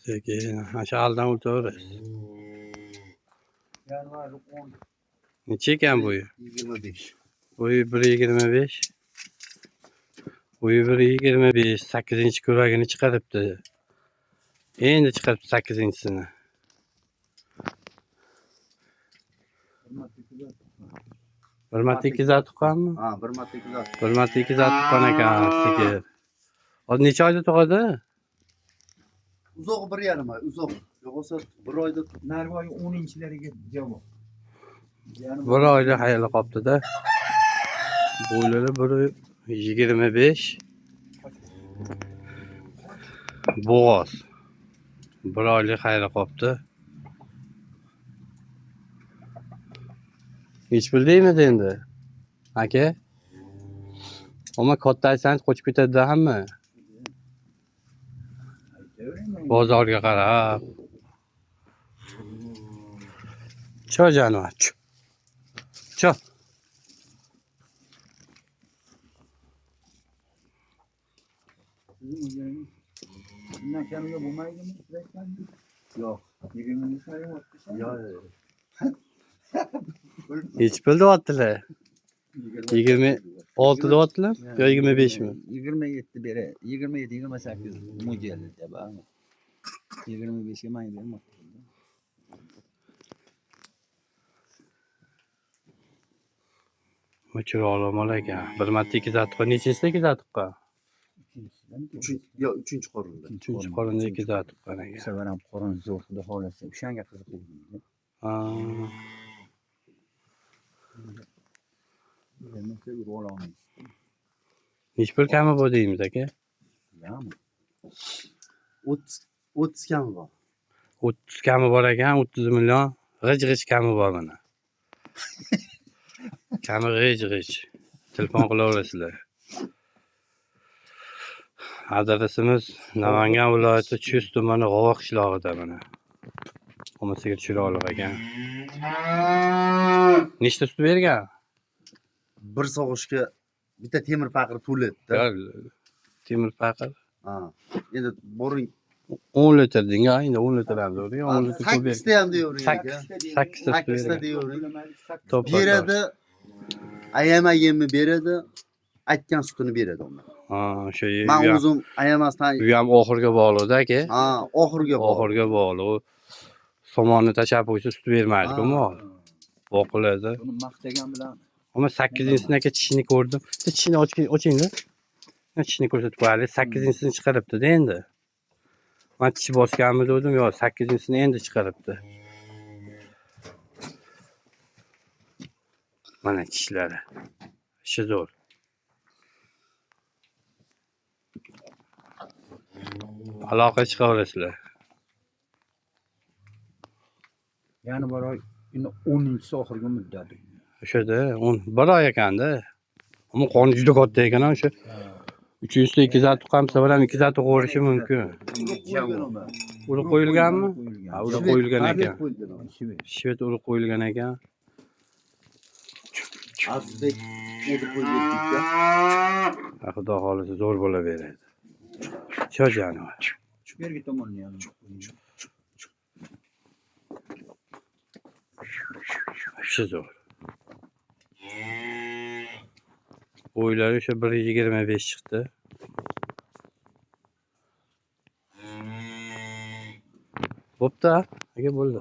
Sekin. Aşağıdan o'tiraverasiz. Necha ekan bo'yi? 25. Bo'yi 1.25. Bo'yi 1.25. 8-ko'ragini chiqaribdi. Endi chiqaribdi 8-sini. Bir marta 2 zat tuqqanmi? Ha, bir marta 2 zat. Bir marta 2 zat tuqqan ekan sigir. Hozir necha oyda tug'adi? Uzoq 1,5 oy, uzoq. Yo'qsa 1 oyda Narvoy 10-lariga javob. Bir oyda hayali qopdi-da. Bo'ylari 1.25. Bo'g'oz. 1 oylik hayali qopdi. Hech bildingmi endi? Aka? Ama katta aytsangiz qochib ketadi hamma. Bozorga qarab. Cho jonivor. Cho. Bundan kamiga bo'lmaydimi? Yo'q. 20 so'm yo'q. Hech bilyaptilar. 26 deyaptilar yo 25 mi? 27 beri, 27-28 mo'ljalida bor. 25 ga men bermoqchiman. Chiroyli mol ekan. Bir marta 2 zat tuqqan. Nechisida 2 zat tuqqan? Uchinchi qorinda. 3-qorinda 2 zat tuqqan ekan. Sevar ham qorin zo'r, xudo xolasa. O'shanga qiziq bo'ldi. Ha. Bilmasa urib olamiz. Hech bir kami bor deymiz aka. Ya'mi? 30 kami bor. 30 kami bor ekan, 30 million. G'ij kami bor mana. Kami g'ij. Telefon qilaverasizlar. Adresimiz Namangan viloyati Chust tumani G'ova qishlog'ida mana. Omasiga chiroyli ekan. Nechta sut bergan? Bir sog'ishga bitta temir paqir to'ladi-da. Temir paqir. Ha. Endi boring 10 litr dinga, endi 10 litr ham zo'ring, 10 litr ko'p ber. 8 ta ham deyavering aka. 8 ta sut 8 ta bergan. deyavering. Beradi. Ayama yemni beradi. Aytgan sutini beradi undan. Ha, o'sha Men o'zim ayamasdan. Bu ham oxirga bog'liq-da aka. Ha, oxirga bog'liq. Oxirga bog'liq. Somonni tashab qo'ysa sut bermaydi-ku mol. Boqiladi. Buni maqtagan bilan Ama 8-sini aka tishini ko'rdim. Tishini ochingda. Tishini ko'rsatib qo'yaylik. 8-sini chiqaribdi-da endi. Men tish bosganmi dedim, yo'q, 8-sini endi chiqaribdi. Mana tishlari. Ishi zo'r. Aloqa chiqaverasizlar. yana bir oy, endi 10-chi oxirgi muddati. O'shada 1 oy ekanda. Ammo qoni juda katta ekan o'sha. 300 2 zat tuqqansa ham 2 zat tug'irishi mumkin. Urib qo'yilganmi? Ha, urib qo'yilgan ekan. Shvet urib qo'yilgan ekan. Azizbek urib qo'yilgan. Xudo xolisa zo'r bo'laveradi. Cho jonivor. Shu yerga tomonni ham. Ishi zo'r. Bo'ylari o'sha 1.25 chiqdi. Bo'pti, aka bo'ldi.